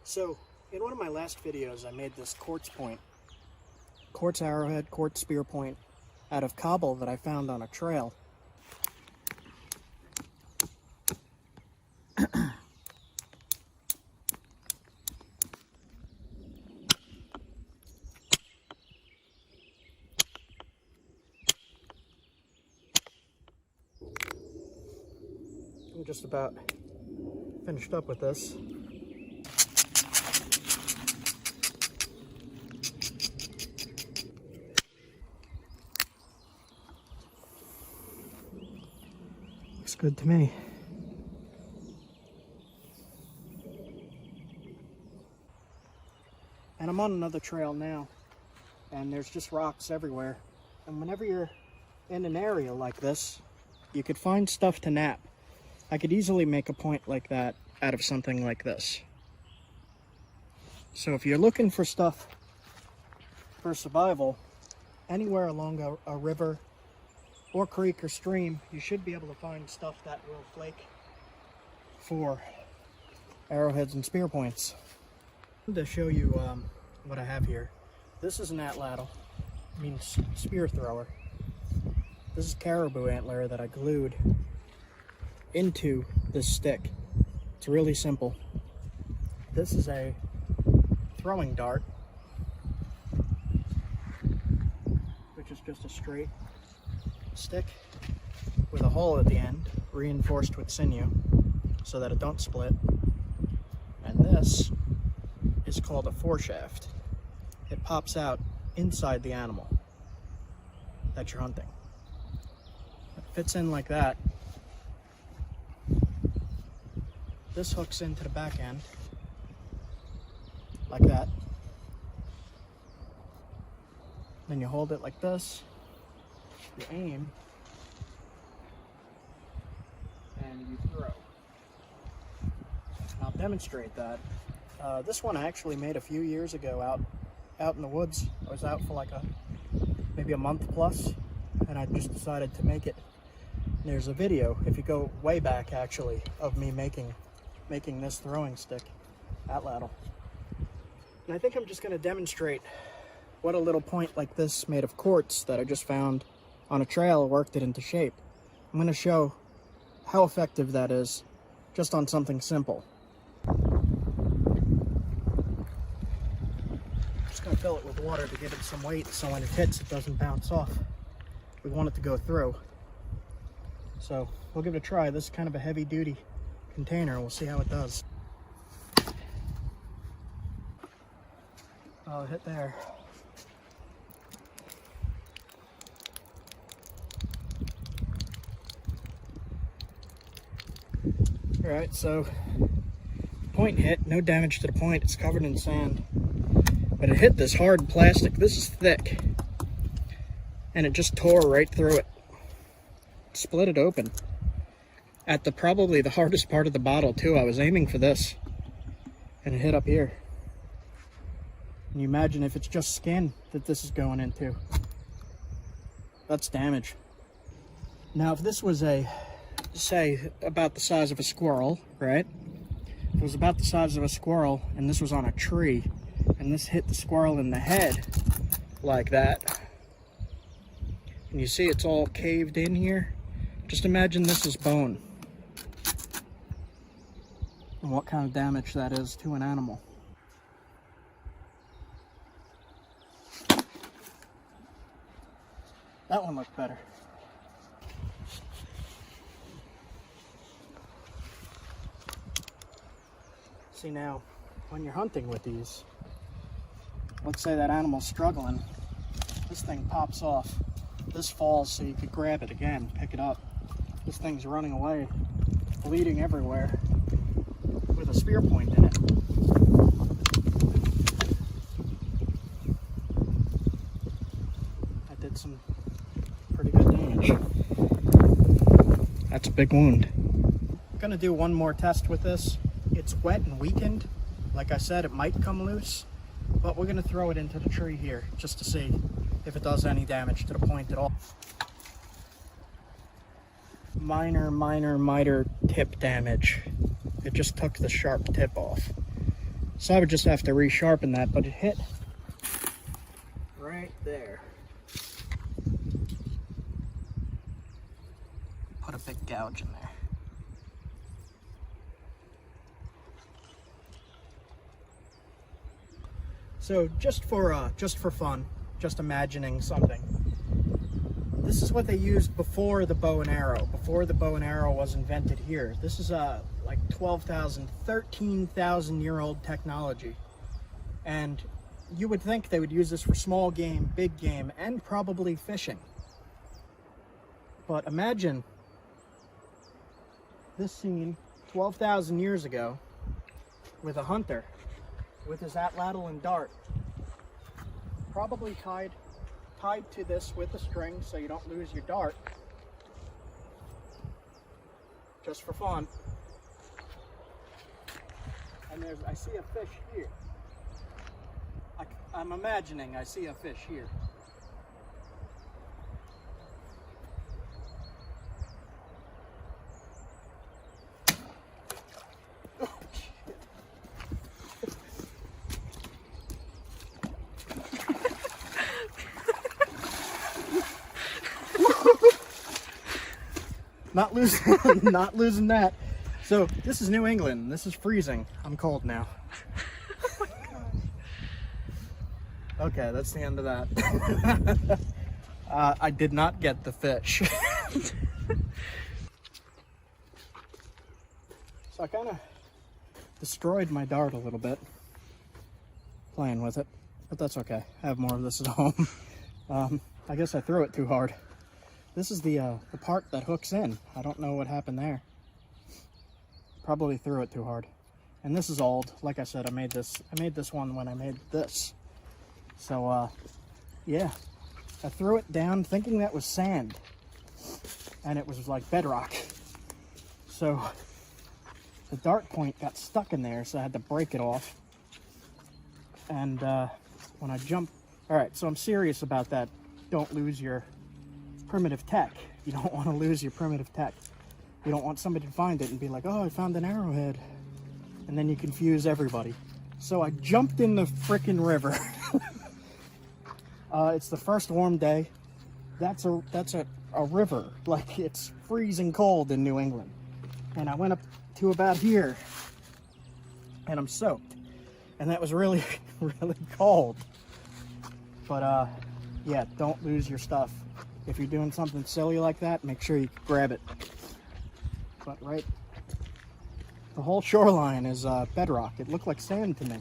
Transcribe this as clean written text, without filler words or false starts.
So, in one of my last videos, I made this quartz point, quartz arrowhead, quartz spear point, out of cobble that I found on a trail. I'm just about finished up with this. Looks good to me. And I'm on another trail now, and there's just rocks everywhere. And whenever you're in an area like this, you could find stuff to knap. I could easily make a point like that out of something like this. So if you're looking for stuff for survival, anywhere along a river or creek or stream, you should be able to find stuff that will flake for arrowheads and spear points. To show you what I have here. This is an ATLATL, means spear thrower. This is caribou antler that I glued into this stick. It's really simple. This is a throwing dart, which is just a straight stick with a hole at the end, reinforced with sinew so that it don't split. And this is called a foreshaft. It pops out inside the animal that you're hunting. It fits in like that. This hooks into the back end like that. Then you hold it like this, you aim, and you throw. And I'll demonstrate that. This one I actually made a few years ago out in the woods. I was out for maybe a month plus, and I just decided to make it. There's a video, if you go way back actually, of me making this throwing stick, ATLATL. And I think I'm just going to demonstrate what a little point like this made of quartz that I just found on a trail worked it into shape. I'm going to show how effective that is just on something simple. Just going to fill it with water to give it some weight so when it hits it doesn't bounce off. We want it to go through. So we'll give it a try. This is kind of a heavy duty container. We'll see how it does. Oh, it hit there. Alright, so point hit, no damage to the point, it's covered in sand. But it hit this hard plastic, this is thick. And it just tore right through it. Split it open. At probably the hardest part of the bottle too. I was aiming for this and it hit up here. Can you imagine if it's just skin that this is going into? That's damage. Now if this was say about the size of a squirrel, right? If it was about the size of a squirrel and this was on a tree and this hit the squirrel in the head like that, and you see it's all caved in here, just imagine this is bone. And what kind of damage that is to an animal. That one looked better. See now, when you're hunting with these, let's say that animal's struggling, this thing pops off. This falls so you could grab it again, pick it up. This thing's running away, bleeding everywhere, with a spear point in it. I did some pretty good damage. That's a big wound. I'm gonna do one more test with this. It's wet and weakened. Like I said, it might come loose, but we're gonna throw it into the tree here just to see if it does any damage to the point at all. Minor, minor tip damage. It just took the sharp tip off. So I would just have to resharpen that, but it hit right there. Put a big gouge in there. So just for fun, just imagining something. This is what they used before the bow and arrow. Before the bow and arrow was invented here. This is like 12,000, 13,000 year old technology. And you would think they would use this for small game, big game, and probably fishing. But imagine this scene 12,000 years ago with a hunter with his ATLATL and dart, probably tied to this with a string so you don't lose your dart, just for fun. And I see a fish here. I'm imagining I see a fish here. Not losing that. So this is New England. This is freezing. I'm cold now. Oh my gosh. Okay, that's the end of that. I did not get the fish. So I kind of destroyed my dart a little bit playing with it, but that's okay. I have more of this at home. I guess I threw it too hard. This is the part that hooks in. I don't know what happened there. Probably threw it too hard. And this is old. Like I said, I made this one when I made this. So yeah, I threw it down thinking that was sand, and it was like bedrock. So the dart point got stuck in there, so I had to break it off. And when I jumped, all right, so I'm serious about that. Don't lose your primitive tech. You don't want to lose your primitive tech. You don't want somebody to find it and be like, oh, I found an arrowhead. And then you confuse everybody. So I jumped in the frickin' river. It's the first warm day. That's a river. Like, it's freezing cold in New England. And I went up to about here and I'm soaked. And that was really, really cold. But yeah, don't lose your stuff. If you're doing something silly like that, make sure you grab it. But right, the whole shoreline is bedrock. It looked like sand to me.